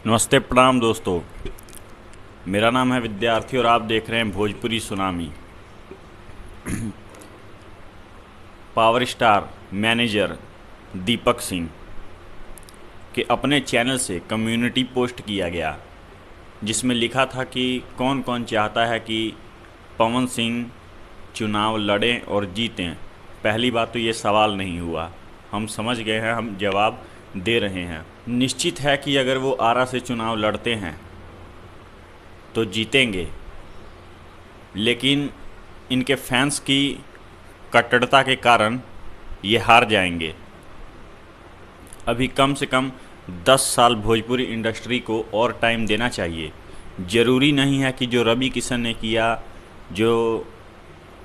नमस्ते प्रणाम दोस्तों। मेरा नाम है विद्यार्थी और आप देख रहे हैं Bhojpuri tsunami. Power star manager Deepak Singh के अपने चैनल से कम्युनिटी पोस्ट किया गया, जिसमें लिखा था कि कौन कौन चाहता है कि पवन सिंह चुनाव लड़ें और जीतें। पहली बात तो ये सवाल नहीं हुआ, हम समझ गए हैं, हम जवाब दे रहे हैं। निश्चित है कि अगर वो आरा से चुनाव लड़ते हैं तो जीतेंगे, लेकिन इनके फैंस की कट्टरता के कारण ये हार जाएंगे। अभी कम से कम 10 साल भोजपुरी इंडस्ट्री को और टाइम देना चाहिए। ज़रूरी नहीं है कि जो रवि किशन ने किया, जो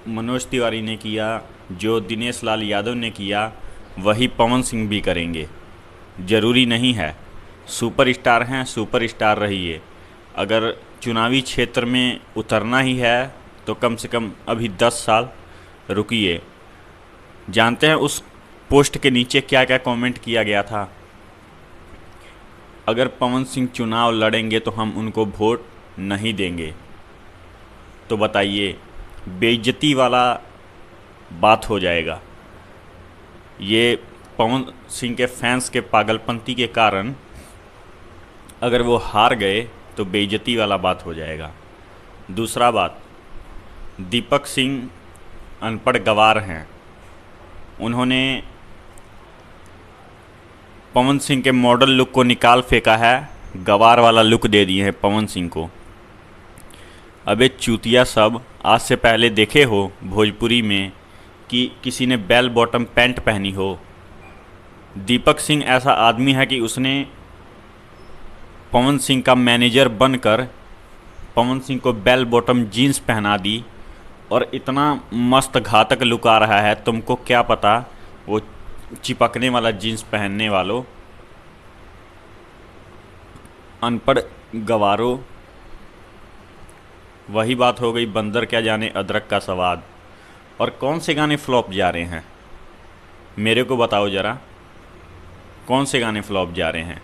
मनोज तिवारी ने किया, जो दिनेश लाल यादव ने किया, वही पवन सिंह भी करेंगे। ज़रूरी नहीं है। सुपरस्टार हैं, सुपरस्टार रहिए। अगर चुनावी क्षेत्र में उतरना ही है तो कम से कम अभी 10 साल रुकिए। जानते हैं उस पोस्ट के नीचे क्या क्या कमेंट किया गया था? अगर पवन सिंह चुनाव लड़ेंगे तो हम उनको वोट नहीं देंगे। तो बताइए, बेइज्जती वाला बात हो जाएगा। ये पवन सिंह के फैंस के पागलपंती के कारण अगर वो हार गए तो बेइज्जती वाला बात हो जाएगा। दूसरा बात, दीपक सिंह अनपढ़ गवार हैं। उन्होंने पवन सिंह के मॉडल लुक को निकाल फेंका है, गवार वाला लुक दे दिए हैं पवन सिंह को। अबे चूतिया सब, आज से पहले देखे हो भोजपुरी में कि किसी ने बेल बॉटम पैंट पहनी हो? दीपक सिंह ऐसा आदमी है कि उसने पवन सिंह का मैनेजर बनकर पवन सिंह को बेल बॉटम जीन्स पहना दी, और इतना मस्त घातक लुक आ रहा है। तुमको क्या पता वो चिपकने वाला जीन्स पहनने वालों, अनपढ़ गवारों। वही बात हो गई, बंदर क्या जाने अदरक का स्वाद। और कौन से गाने फ्लॉप जा रहे हैं, मेरे को बताओ ज़रा, कौन से गाने फ्लॉप जा रहे हैं?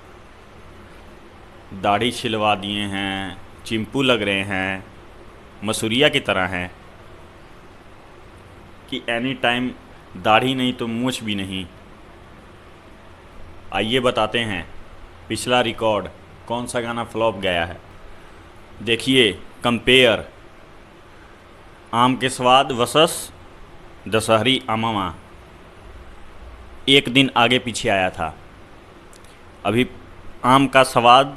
दाढ़ी छिलवा दिए हैं, चिंपू लग रहे हैं, मसूरिया की तरह हैं कि एनी टाइम दाढ़ी नहीं तो मूछ भी नहीं। आइए बताते हैं पिछला रिकॉर्ड, कौन सा गाना फ्लॉप गया है। देखिए, कंपेयर आम के स्वाद वर्सेस दशहरी अममा, एक दिन आगे पीछे आया था। अभी आम का स्वाद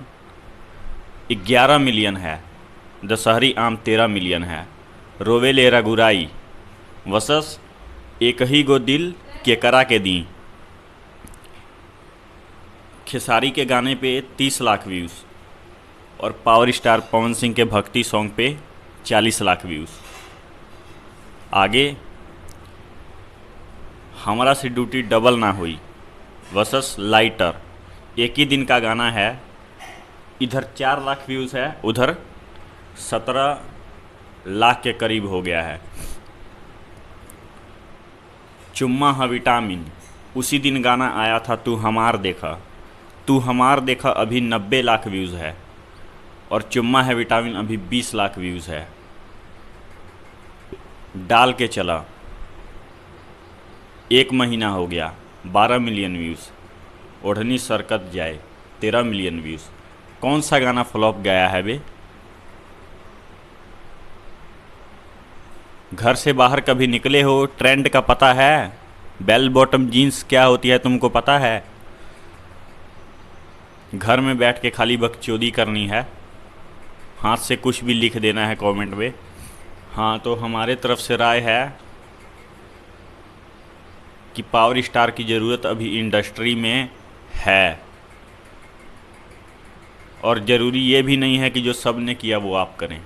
11 मिलियन है, दशहरी आम 13 मिलियन है। रोवेले रघुराई वर्सेस एक ही गो दिल केकरा के दी, खेसारी के गाने पे 30 लाख व्यूज़, और पावर स्टार पवन सिंह के भक्ति सॉन्ग पे 40 लाख व्यूज़। आगे हमारा से ड्यूटी डबल ना हुई वर्सेस लाइटर, एक ही दिन का गाना है। इधर 4 लाख व्यूज़ है, उधर 17 लाख के करीब हो गया है। चुम्मा है विटामिन, उसी दिन गाना आया था तू हमार देखा। तू हमार देखा अभी 90 लाख व्यूज़ है, और चुम्मा है विटामिन अभी 20 लाख व्यूज़ है। डाल के चला, 1 महीना हो गया, 12 मिलियन व्यूज़। ओढ़नी सरकत जाए, 13 मिलियन व्यूज़। कौन सा गाना फ्लॉप गया है बे? घर से बाहर कभी निकले हो? ट्रेंड का पता है? बेल बॉटम जीन्स क्या होती है तुमको पता है? घर में बैठ के खाली बकचोदी करनी है, हाथ से कुछ भी लिख देना है कमेंट में। हाँ, तो हमारे तरफ से राय है कि पावर स्टार की ज़रूरत अभी इंडस्ट्री में है, और ज़रूरी ये भी नहीं है कि जो सब ने किया वो आप करें।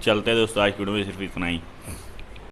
चलते दोस्तों, आज वीडियो में सिर्फ इतना ही।